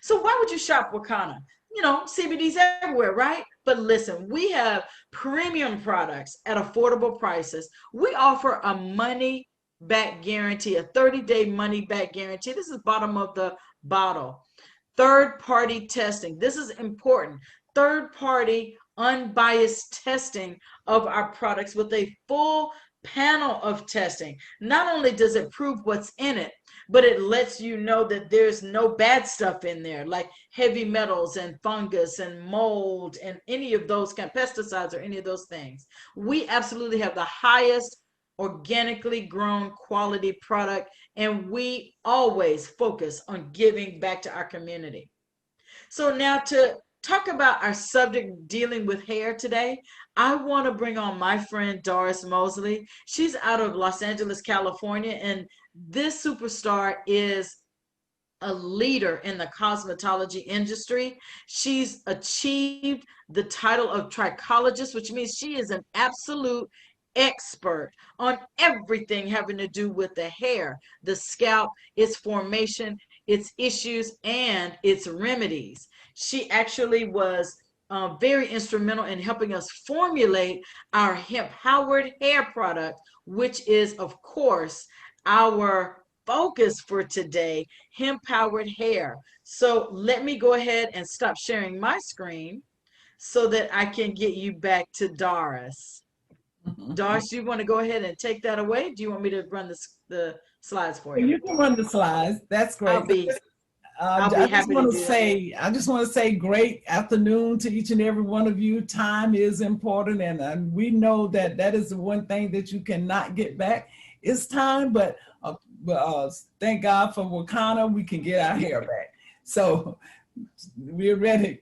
So why would you shop Wakana? You know, CBD's everywhere, right? But listen, we have premium products at affordable prices. We offer a money back guarantee, a 30-day money back guarantee. This is bottom of the bottle. Third party testing. This is important. Third party unbiased testing of our products with a full panel of testing. Not only does it prove what's in it, but it lets you know that there's no bad stuff in there, like heavy metals and fungus and mold and any of those kind of pesticides or any of those things. We absolutely have the highest organically grown quality product, and we always focus on giving back to our community. So now to talk about our subject dealing with hair today, I want to bring on my friend Doris Mosely. She's out of Los Angeles, California, and this superstar is a leader in the cosmetology industry. She's achieved the title of trichologist, which means she is an absolute expert on everything having to do with the hair, the scalp, its formation, its issues, and its remedies. She actually was very instrumental in helping us formulate our hemp powered hair product, which is, of course, our focus for today, hemp powered hair. So let me go ahead and stop sharing my screen so that I can get you back to Doris. Doris, you want to go ahead and take that away? Do you want me to run the slides for you? You can run the slides. That's great. I'll be I just happy to want do to that. say, great afternoon to each and every one of you. Time is important, and we know that that is the one thing that you cannot get back. It's time, but thank God for Wakana, we can get our hair back. So we're ready.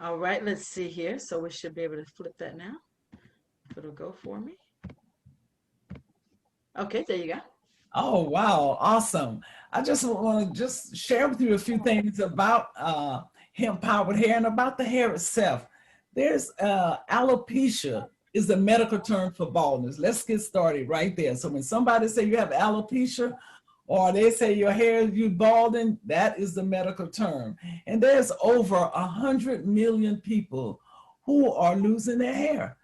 All right, let's see here. So we should be able to flip that now. It'll go for me. Okay, there you go. Oh, wow. Awesome. I just want to just share with you a few things about hemp powered hair and about the hair itself. There's alopecia is the medical term for baldness. Let's get started right there. So when somebody say you have alopecia or they say your hair you balding, that is the medical term. And there's over 100 million people who are losing their hair.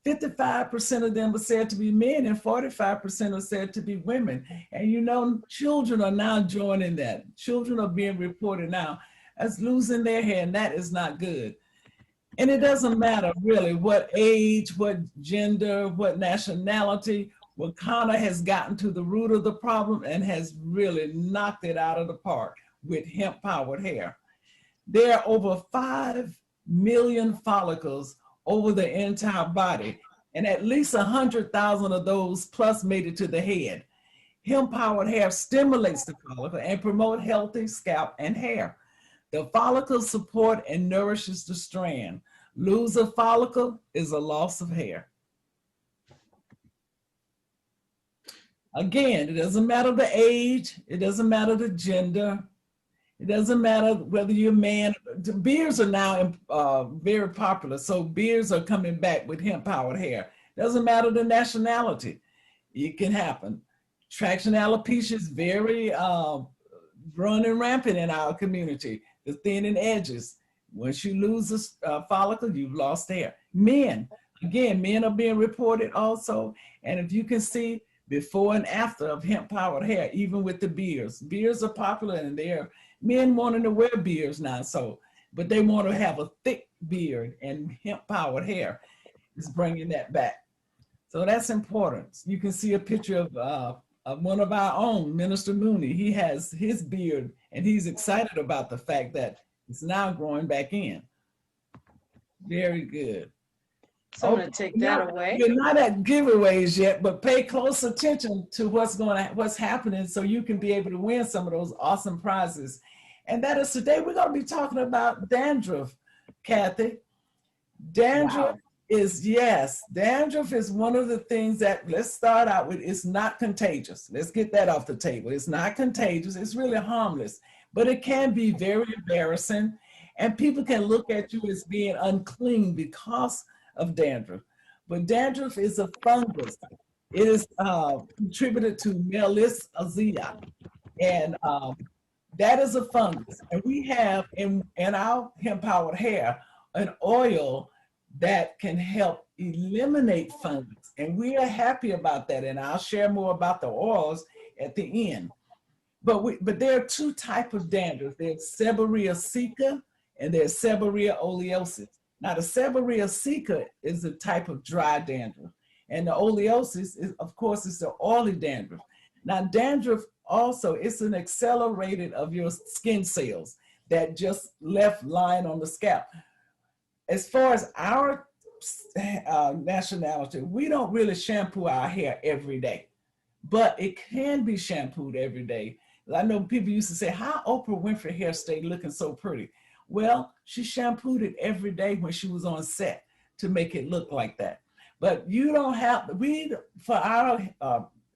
55% of them are said to be men and 45% are said to be women. And you know, children are now joining that. Children are being reported now as losing their hair, and that is not good. And it doesn't matter really what age, what gender, what nationality. Wakana has gotten to the root of the problem and has really knocked it out of the park with hemp powered hair. There are over 5 million follicles over the entire body, and at least 100,000 of those plus made it to the head. Hemp powered hair stimulates the follicle and promote healthy scalp and hair. The follicle support and nourishes the strand. Lose a follicle is a loss of hair. Again, it doesn't matter the age, it doesn't matter the gender, it doesn't matter whether you're a man. Beards are now very popular, so beards are coming back with hemp powered hair. Doesn't matter the nationality, it can happen. Traction alopecia is very running rampant in our community. The thinning edges. Once you lose a follicle, you've lost hair. Men, again, men are being reported also. And if you can see before and after of hemp powered hair, even with the beards. Beards are popular and they're men wanting to wear beards now, so, but they want to have a thick beard, and hemp powered hair is bringing that back. So that's important. You can see a picture of one of our own, Minister Mooney. He has his beard and he's excited about the fact that it's now growing back in. Very good. So I'm going to take that away. You're not at giveaways yet, but pay close attention to what's happening so you can be able to win some of those awesome prizes. And that is today we're going to be talking about dandruff, Kathy. Dandruff dandruff is one of the things that, let's start out with, it's not contagious. Let's get that off the table. It's not contagious. It's really harmless, but it can be very embarrassing. And people can look at you as being unclean because of dandruff. But dandruff is a fungus. It is contributed to Melisazia. And That is a fungus. And we have in our hemp powered hair an oil that can help eliminate fungus. And we are happy about that. And I'll share more about the oils at the end. But there are two types of dandruff. There's Seborrhea sicca and there's Seborrhea oleosis. Now the Seborrhea sicca is a type of dry dandruff. And the oleosis is, of course, is the oily dandruff. Now dandruff also, it's an accelerated of your skin cells that just left lying on the scalp. As far as our nationality, we don't really shampoo our hair every day, but it can be shampooed every day. I know people used to say, how Oprah Winfrey hair stayed looking so pretty. Well, she shampooed it every day when she was on set to make it look like that. But you don't have, for our,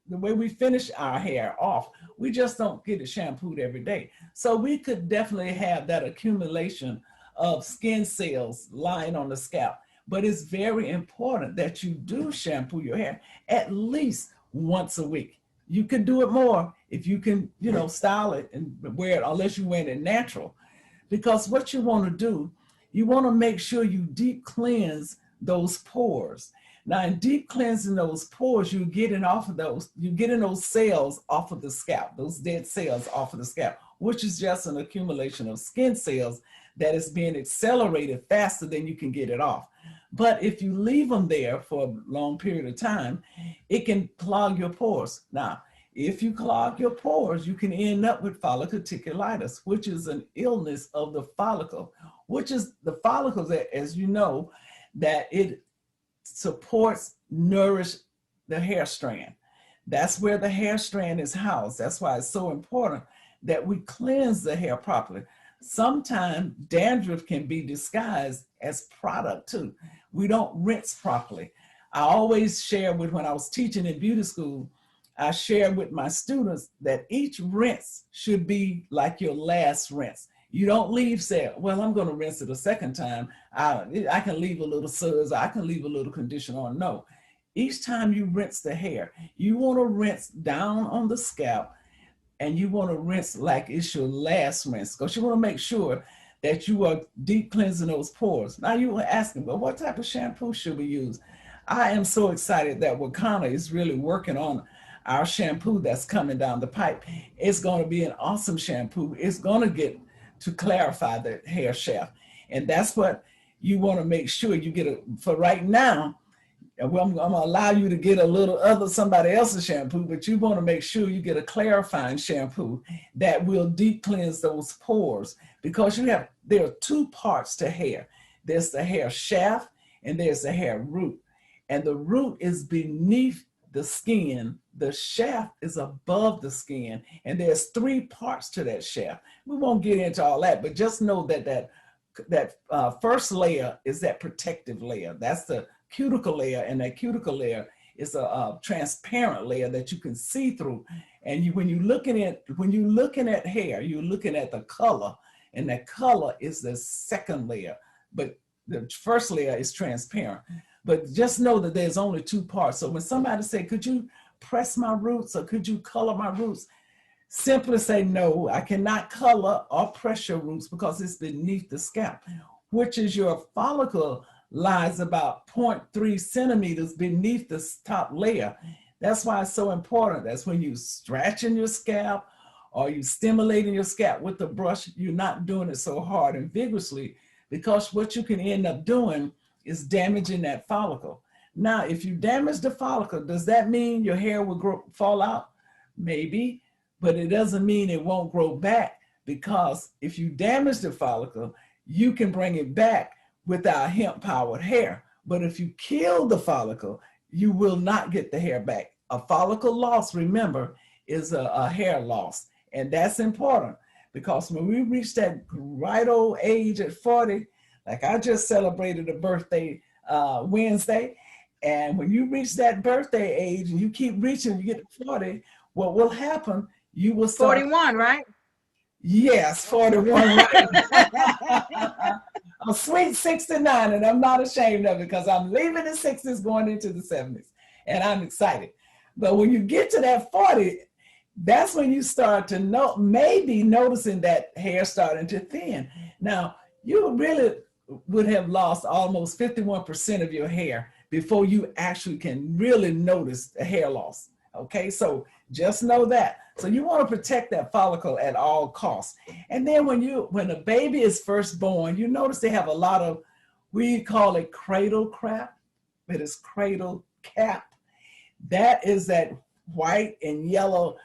the way we finish our hair off, we just don't get it shampooed every day. So we could definitely have that accumulation of skin cells lying on the scalp. But it's very important that you do shampoo your hair at least once a week. You can do it more if you can, style it and wear it, unless you're wearing it natural. Because what you want to do, you want to make sure you deep cleanse those pores. Now, in deep cleansing those pores, you're getting those cells off of the scalp, those dead cells off of the scalp, which is just an accumulation of skin cells that is being accelerated faster than you can get it off. But if you leave them there for a long period of time, it can clog your pores. Now, if you clog your pores, you can end up with folliculitis, which is an illness of the follicle, which is the follicles, as you know, that it supports, nourish the hair strand. That's where the hair strand is housed. That's why it's so important that we cleanse the hair properly. Sometimes dandruff can be disguised as product too. We don't rinse properly. I always share when I was teaching in beauty school, I share with my students that each rinse should be like your last rinse. You don't say, well, I'm going to rinse it a second time. I can leave a little suds, I can leave a little conditioner on. No, each time you rinse the hair, you want to rinse down on the scalp, and you want to rinse like it's your last rinse, because you want to make sure that you are deep cleansing those pores. Now you were asking, well, what type of shampoo should we use? I am so excited that Wakana is really working on our shampoo that's coming down the pipe. It's going to be an awesome shampoo. It's going to get to clarify the hair shaft. And that's what you want to make sure you get for right now. Well, I'm going to allow you to get somebody else's shampoo, but you want to make sure you get a clarifying shampoo that will deep cleanse those pores, because there are two parts to hair. There's the hair shaft and there's the hair root. And the root is beneath the skin. The shaft is above the skin. And there's three parts to that shaft. We won't get into all that, but just know that first layer is that protective layer. That's the cuticle layer, and that cuticle layer is a transparent layer that you can see through. And when you're looking at hair, you're looking at the color, and that color is the second layer. But the first layer is transparent. But just know that there's only two parts. So when somebody say, could you press my roots or could you color my roots? Simply say, no, I cannot color or press your roots because it's beneath the scalp, which is your follicle lies about 0.3 centimeters beneath the top layer. That's why it's so important. That's when you scratching your scalp or you stimulating your scalp with the brush, you're not doing it so hard and vigorously, because what you can end up doing is damaging that follicle. Now, if you damage the follicle, does that mean your hair will fall out? Maybe, but it doesn't mean it won't grow back, because if you damage the follicle, you can bring it back with our hemp powered hair. But if you kill the follicle, you will not get the hair back. A follicle loss, remember, is a hair loss. And that's important, because when we reach that right old age at 40, like I just celebrated a birthday Wednesday, and when you reach that birthday age and you keep reaching, you get to 40, what will happen, you will start. 41, right? Yes, 41, right. I'm sweet 69, and I'm not ashamed of it, because I'm leaving the 60s going into the 70s, and I'm excited. But when you get to that 40, that's when you start to know, maybe noticing that hair starting to thin. Now, you really would have lost almost 51% of your hair before you actually can really notice the hair loss. Okay, so just know that. So you want to protect that follicle at all costs. And then when a baby is first born, you notice they have a lot of, we call it cradle crap, but it's cradle cap. That is that white and yellow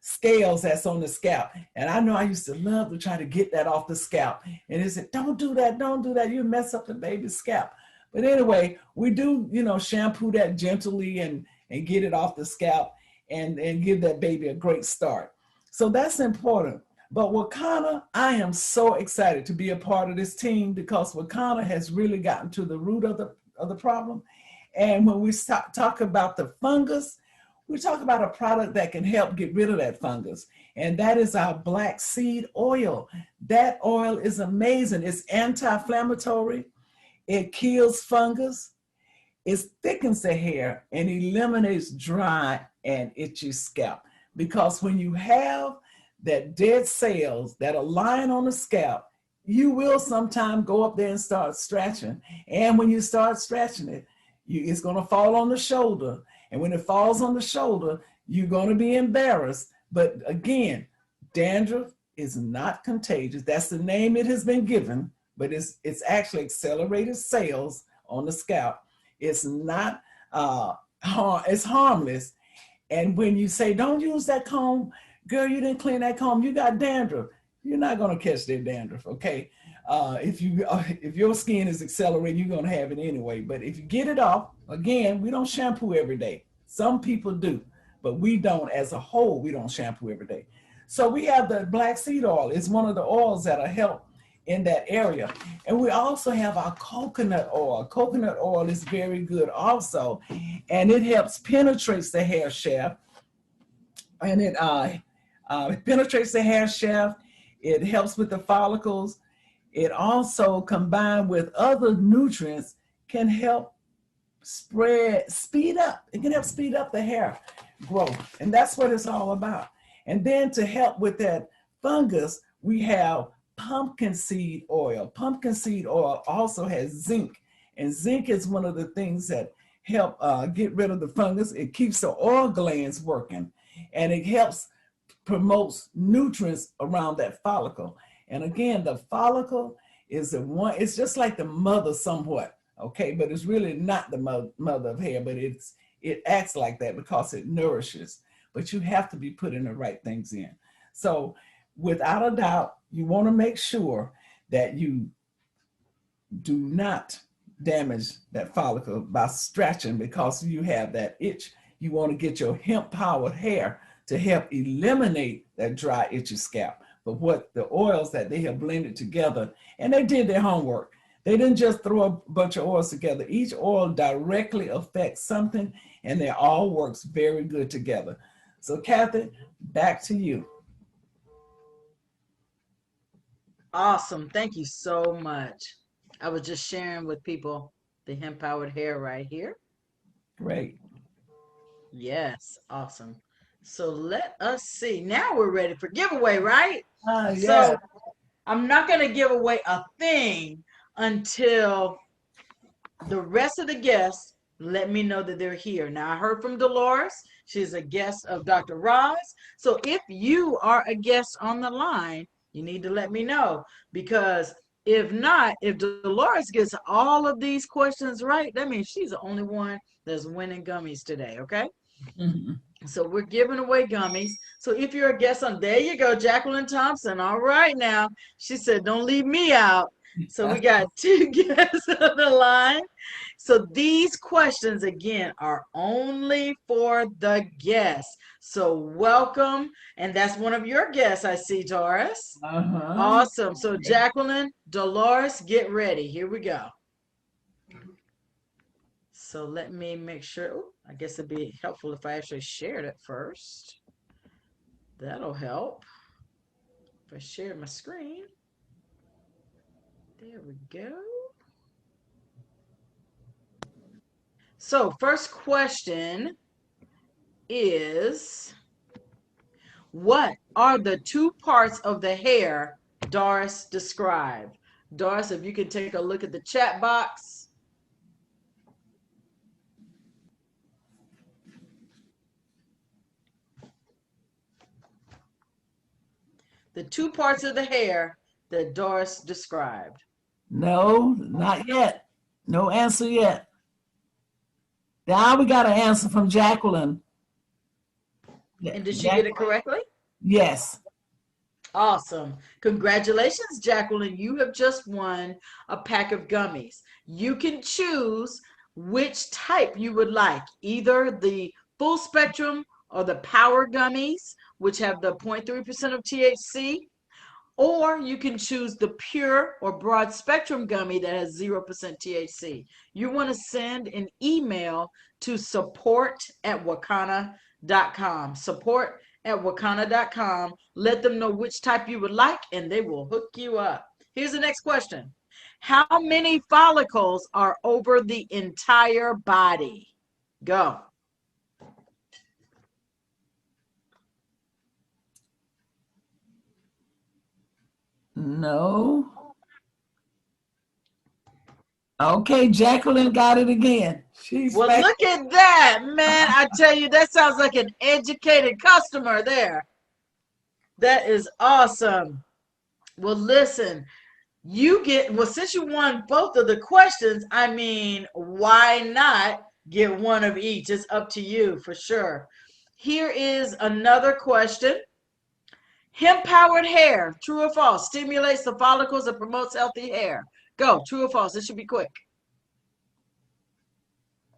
scales that's on the scalp. And I know I used to love to try to get that off the scalp. And they said, don't do that, don't do that. You mess up the baby's scalp. But anyway, we do, shampoo that gently and get it off the scalp and give that baby a great start. So that's important. But Wakana, I am so excited to be a part of this team because Wakana has really gotten to the root of the problem. And when we talk about the fungus, we talk about a product that can help get rid of that fungus. And that is our black seed oil. That oil is amazing. It's anti-inflammatory. It kills fungus. It thickens the hair and eliminates dry and itchy scalp. Because when you have that dead cells that are lying on the scalp, you will sometime go up there and start scratching. And when you start scratching it, it's going to fall on the shoulder. And when it falls on the shoulder, you're going to be embarrassed. But again, dandruff is not contagious. That's the name it has been given, but it's actually accelerated cells on the scalp. It's not, it's harmless. And when you say, don't use that comb, girl, you didn't clean that comb, you got dandruff. You're not going to catch that dandruff, okay? If your skin is accelerated, you're going to have it anyway. But if you get it off, again, we don't shampoo every day. Some people do, but we don't. As a whole, we don't shampoo every day. So we have the black seed oil. It's one of the oils that'll help in that area. And we also have our coconut oil. Coconut oil is very good also, and it helps penetrates the hair shaft, and it penetrates the hair shaft. It helps with the follicles. It also, combined with other nutrients, can help speed up. It can help speed up the hair growth. And that's what it's all about. And then to help with that fungus, we have pumpkin seed oil. Pumpkin seed oil also has zinc. And zinc is one of the things that help get rid of the fungus. It keeps the oil glands working. And it helps promotes nutrients around that follicle. And again, the follicle is the one, it's just like the mother somewhat, okay? But it's really not the mother of hair, but it acts like that because it nourishes. But you have to be putting the right things in. So without a doubt, you want to make sure that you do not damage that follicle by stretching because you have that itch. You want to get your hemp powered hair to help eliminate that dry, itchy scalp. But what the oils that they have blended together, and they did their homework. They didn't just throw a bunch of oils together. Each oil directly affects something, and they all works very good together. So Kathy, back to you. Awesome. Thank you so much. I was just sharing with people the hemp powered hair right here. Great. Yes, awesome. So let us see. Now we're ready for giveaway, right? Yeah. So I'm not going to give away a thing until the rest of the guests let me know that they're here. Now, I heard from Dolores. She's a guest of Dr. Roz. So if you are a guest on the line, you need to let me know, because if not, if Dolores gets all of these questions right, that means she's the only one that's winning gummies today, okay? Mhm. So we're giving away gummies. So if you're a guest on, there you go, Jacqueline Thompson. All right now. She said, don't leave me out. So we got two guests on the line. So these questions, again, are only for the guests. So welcome. And that's one of your guests, I see, Doris. Uh-huh. Awesome. So Jacqueline, Dolores, get ready. Here we go. So let me make sure. Ooh, I guess it'd be helpful if I actually shared it first. That'll help. If I share my screen. There we go. So first question is, What are the two parts of the hair Doris described? Doris, if you can take a look at the chat box. The two parts of the hair that Doris described. No, not yet. No answer yet. Now we got an answer from Jacqueline. And did she get it correctly? Yes. Awesome. Congratulations, Jacqueline. You have just won a pack of gummies. You can choose which type you would like, either the full spectrum or the power gummies, which have the 0.3% of THC, or you can choose the pure or broad spectrum gummy that has 0% THC. You want to send an email to support@wakana.com. Support@wakana.com. Let them know which type you would like, and they will hook you up. Here's the next question. How many follicles are over the entire body? Go. No. Okay, Jacqueline got it again. Well, look at that, man. I tell you, that sounds like an educated customer there. That is awesome. Well, listen, since you won both of the questions, I mean, why not get one of each? It's up to you for sure. Here is another question. Hemp-powered hair, true or false, stimulates the follicles and promotes healthy hair. Go, true or false? This should be quick.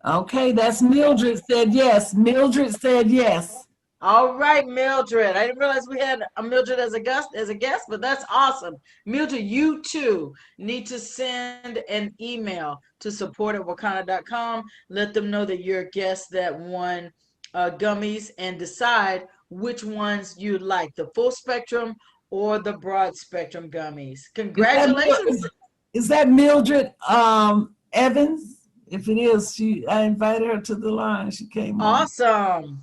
Okay, that's Mildred said yes. Mildred said yes. All right, Mildred. I didn't realize we had a Mildred as a guest, but that's awesome. Mildred, you too need to send an email to support@wakana.com. Let them know that you're a guest that won gummies, and decide which ones you like, the full spectrum or the broad spectrum gummies. Congratulations. Is that Mildred Evans? If it is, I invited her to the line. She came on. Awesome.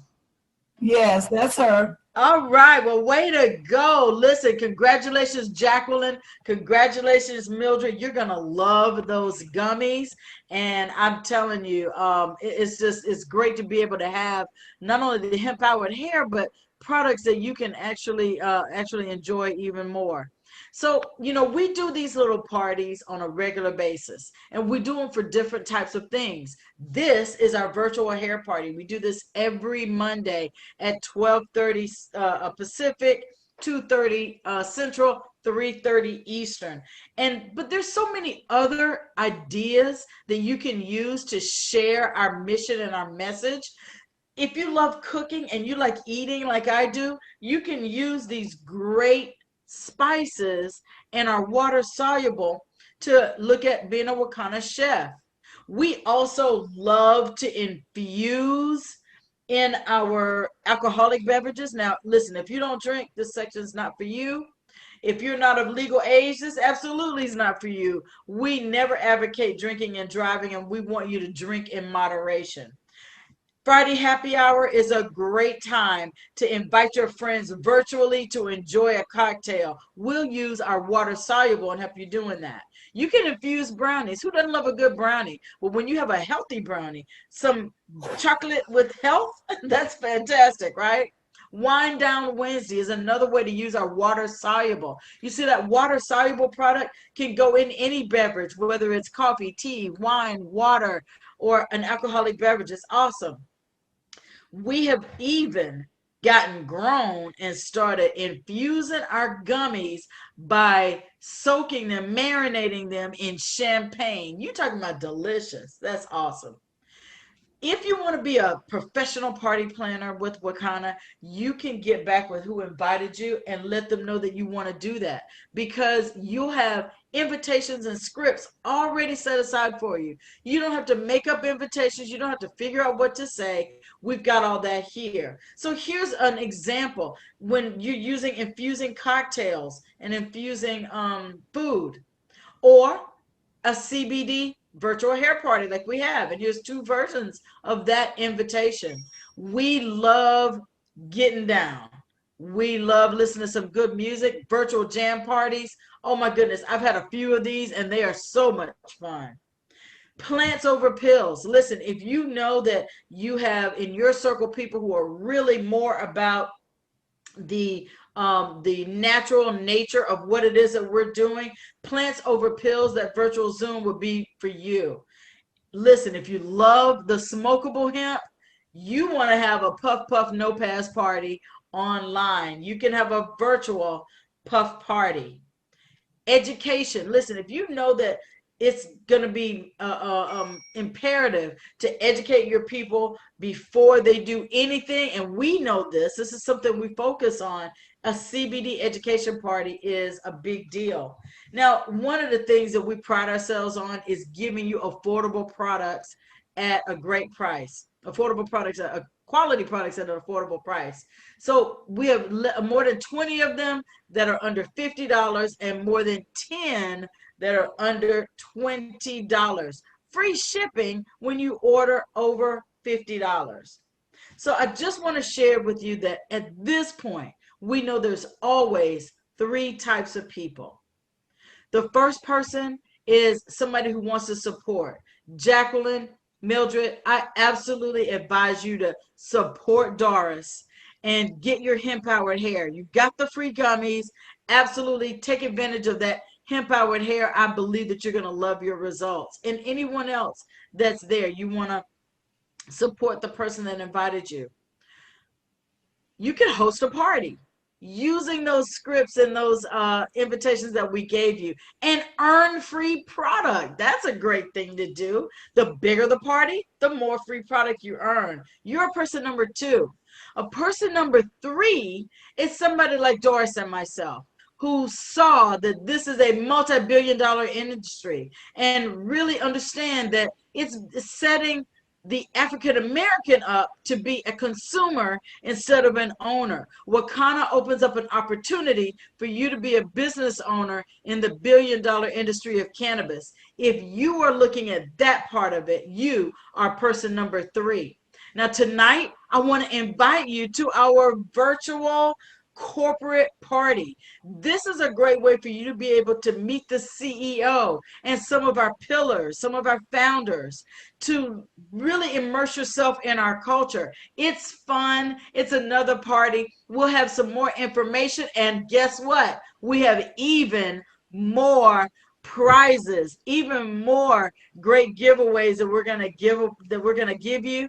Yes, that's her. All right. Well, way to go. Listen, congratulations, Jacqueline. Congratulations, Mildred. You're going to love those gummies. And I'm telling you, it's great to be able to have not only the hemp powered hair, but products that you can actually enjoy even more. So, we do these little parties on a regular basis, and we do them for different types of things. This is our virtual hair party. We do this every Monday at 12:30 Pacific, 2:30 Central, 3:30 Eastern. But there's so many other ideas that you can use to share our mission and our message. If you love cooking and you like eating like I do, you can use these great spices and are water soluble to look at being a Wakana chef. We also love to infuse in our alcoholic beverages. Now, listen, if you don't drink, this section is not for you. If you're not of legal age, this absolutely is not for you. We never advocate drinking and driving, and we want you to drink in moderation. Friday happy hour is a great time to invite your friends virtually to enjoy a cocktail. We'll use our water soluble and help you doing that. You can infuse brownies. Who doesn't love a good brownie? Well, when you have a healthy brownie, some chocolate with health, that's fantastic, right? Wine Down Wednesday is another way to use our water soluble. You see, that water soluble product can go in any beverage, whether it's coffee, tea, wine, water, or an alcoholic beverage. It's awesome. We have even gotten grown and started infusing our gummies by soaking them, marinating them in champagne. You're talking about delicious. That's awesome. If you want to be a professional party planner with Wakana, you can get back with who invited you and let them know that you want to do that, because you'll have invitations and scripts already set aside for you. You don't have to make up invitations. You don't have to figure out what to say. We've got all that here. So here's an example. When you're infusing cocktails and infusing food, or a CBD virtual hair party like we have. And here's two versions of that invitation. We love getting down. We love listening to some good music, virtual jam parties. Oh my goodness, I've had a few of these and they are so much fun. Plants over pills. Listen, if you know that you have in your circle people who are really more about the natural nature of what it is that we're doing, plants over pills, that virtual Zoom would be for you. Listen, if you love the smokable hemp, you want to have a puff puff no pass party online. You can have a virtual puff party. Education. Listen, if you know that it's going to be imperative to educate your people before they do anything, and we know this is something we focus on. A CBD education party is a big deal. Now, one of the things that we pride ourselves on is giving you affordable products at a great price. Affordable products, quality products at an affordable price. So we have more than 20 of them that are under $50 and more than 10 that are under $20. Free shipping when you order over $50. So I just want to share with you that at this point, we know there's always three types of people. The first person is somebody who wants to support. Jacqueline, Mildred, I absolutely advise you to support Doris and get your hemp powered hair. You got the free gummies. Absolutely take advantage of that hemp powered hair. I believe that you're going to love your results. And anyone else that's there, you want to support the person that invited you. You can host a party using those scripts and those invitations that we gave you and earn free product. That's a great thing to do. The bigger the party, the more free product you earn. You're person number two. A person number three is somebody like Doris and myself who saw that this is a multi-billion-dollar industry and really understand that it's setting the African American up to be a consumer instead of an owner. Wakana opens up an opportunity for you to be a business owner in the billion-dollar industry of cannabis. If you are looking at that part of it, you are person number three. Now tonight, I want to invite you to our virtual corporate party. This is a great way for you to be able to meet the CEO and some of our pillars, some of our founders, to really immerse yourself in our culture. It's fun. It's another party. We'll have some more information, and guess what? We have even more prizes, even more great giveaways that we're going to give you.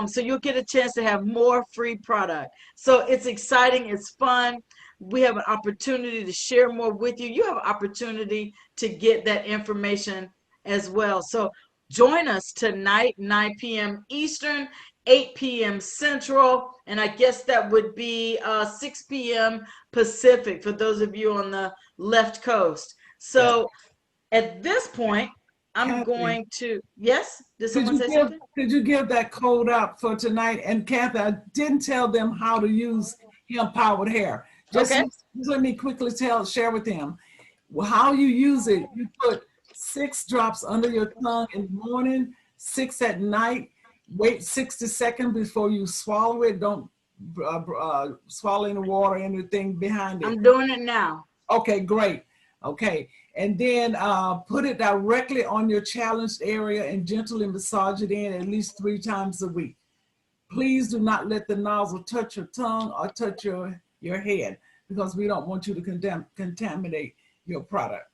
So you'll get a chance to have more free product. So it's exciting. It's fun. We have an opportunity to share more with you. You have an opportunity to get that information as well. So join us tonight, 9 p.m. Eastern, 8 p.m. Central, and I guess that would be 6 p.m. Pacific for those of you on the left coast. So at this point, I'm going to, yes? Did someone say something? Could you give that code out for tonight? And Kathy, I didn't tell them how to use hemp powered hair. Just let me quickly share with them how you use it. You put 6 drops under your tongue in the morning, 6 at night. Wait 60 seconds before you swallow it. Don't swallow any water or anything behind it. I'm doing it now. Okay, great. Okay. And then put it directly on your challenged area and gently massage it in at least 3 times a week. Please do not let the nozzle touch your tongue or touch your head, because we don't want you to contaminate your product.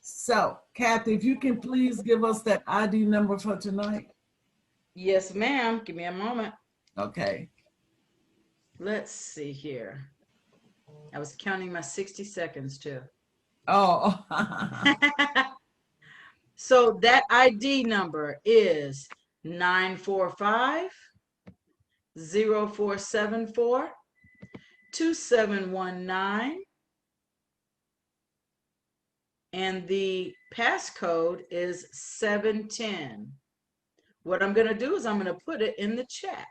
So, Kathy, if you can please give us that ID number for tonight. Yes, ma'am. Give me a moment. Okay. Let's see here. I was counting my 60 seconds too. Oh. So that ID number is 945 0474 2719, and the passcode is 710. What I'm going to do is I'm going to put it in the chat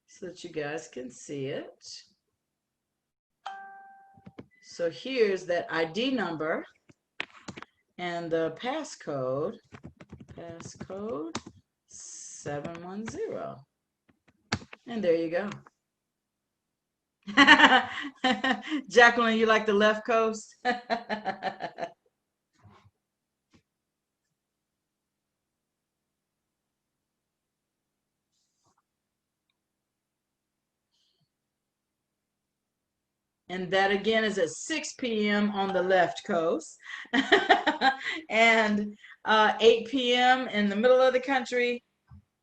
so that you guys can see it. So here's that ID number and the passcode 710. And there you go. Jacqueline, you like the left coast? And that again is at 6 p.m. on the left coast, and 8 p.m. in the middle of the country,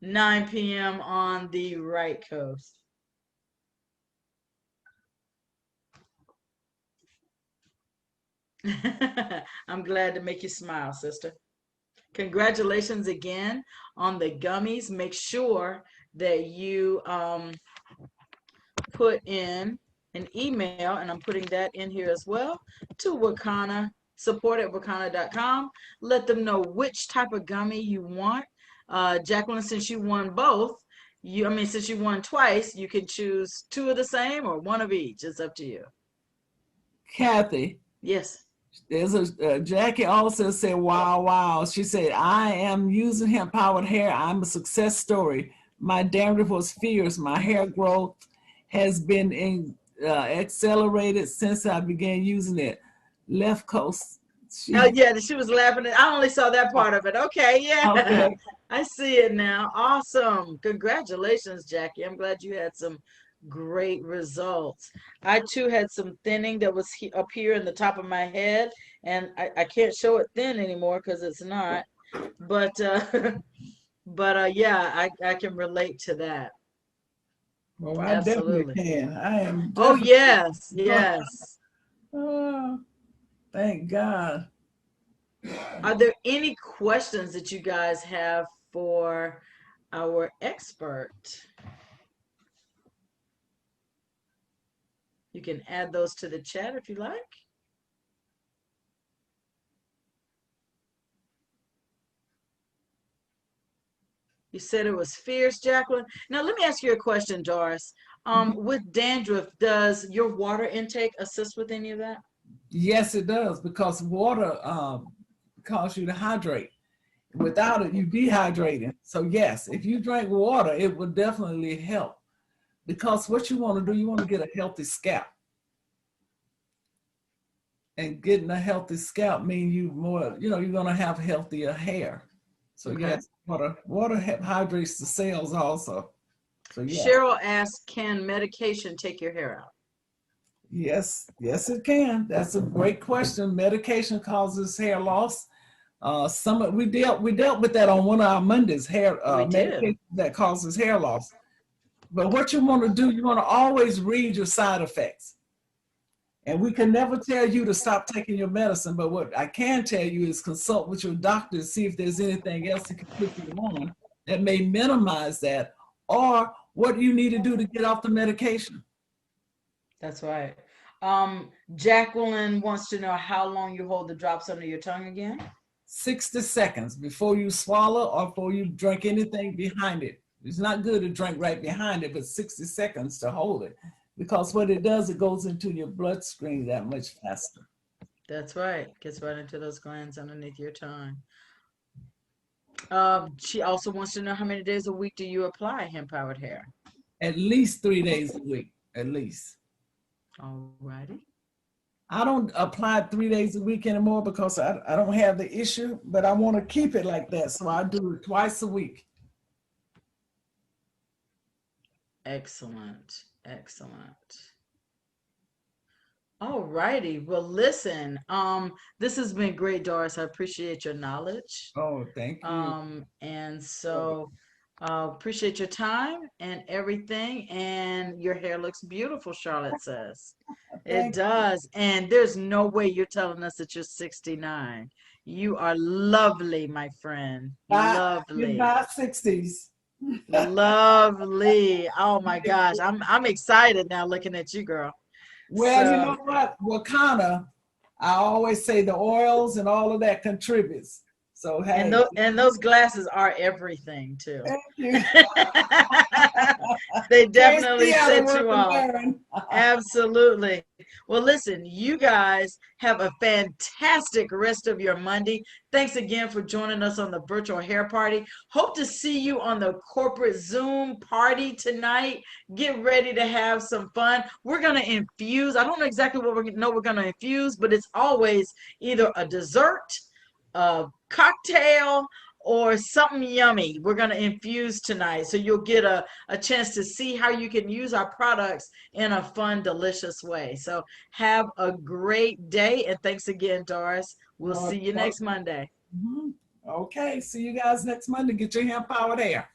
9 p.m. on the right coast. I'm glad to make you smile, sister. Congratulations again on the gummies. Make sure that you put in an email, and I'm putting that in here as well, to Wakana, support@wakana.com. Let them know which type of gummy you want. Jacqueline, since you won both, since you won twice, you can choose two of the same or one of each. It's up to you. Kathy, Yes. there's a Jackie also said, wow, wow. She said, I am using hemp powered hair. I'm a success story. My dandruff was fierce. My hair growth has been accelerated since I began using it. Left coast. Oh yeah, she was laughing at. I only saw that part of it. Okay, yeah. Okay. I see it now. Awesome. Congratulations, Jackie. I'm glad you had some great results. I too had some thinning that was up here in the top of my head, and I can't show it thin anymore because it's not. But yeah, I can relate to that. Well, I definitely Absolutely. can. I am Oh definitely. yes, yes. Oh, thank God. Are there any questions that you guys have for our expert? You can add those to the chat if you like. You said it was fierce, Jacqueline. Now let me ask you a question, Doris. With dandruff, does your water intake assist with any of that? Yes, it does, because water causes you to hydrate. Without it, you dehydrated. So yes, if you drink water, it will definitely help. Because what you want to do, you want to get a healthy scalp. And getting a healthy scalp means you're going to have healthier hair. So Okay. yes, water hydrates the cells also. So yes. Cheryl asked, can medication take your hair out? Yes, yes, it can. That's a great question. Medication causes hair loss. We dealt with that on one of our Mondays, hair We did. medication that causes hair loss. But what you want to do, you want to always read your side effects. And we can never tell you to stop taking your medicine, but what I can tell you is consult with your doctor to see if there's anything else that can put you on that may minimize that, or what you need to do to get off the medication. That's right. Jacqueline wants to know how long you hold the drops under your tongue again. 60 seconds before you swallow or before you drink anything behind it. It's not good to drink right behind it, but 60 seconds to hold it. Because what it does, it goes into your bloodstream that much faster. That's right. Gets right into those glands underneath your tongue. She also wants to know how many days a week do you apply hemp powered hair? At least 3 days a week, at least. Alrighty. I don't apply 3 days a week anymore because I don't have the issue, but I want to keep it like that. So I do it twice a week. Excellent. Excellent. All righty. Well, listen, this has been great, Doris. I appreciate your knowledge. Oh, thank you. And so appreciate your time and everything. And your hair looks beautiful, Charlotte says. It Thank does. And there's no way you're telling us that you're 69. You are lovely, my friend. in Lovely. my 60s. Lovely. Oh my gosh. I'm excited now looking at you, girl. Well, you So know what? Wakanda, I always say the oils and all of that contributes. So hey, and those glasses are everything too. thank you. They Can't definitely see out of set what you I'm off. wearing. Absolutely. Well, listen, you guys have a fantastic rest of your Monday. Thanks again for joining us on the virtual hair party. Hope to see you on the corporate Zoom party tonight. Get ready to have some fun. We're going to infuse. I don't know exactly what we're going to infuse, but it's always either a dessert, a cocktail, or something yummy we're going to infuse tonight. So you'll get a chance to see how you can use our products in a fun, delicious way. So have a great day. And thanks again, Doris. We'll see you next Monday. Okay, see you guys next Monday. Get your hemp powered hair.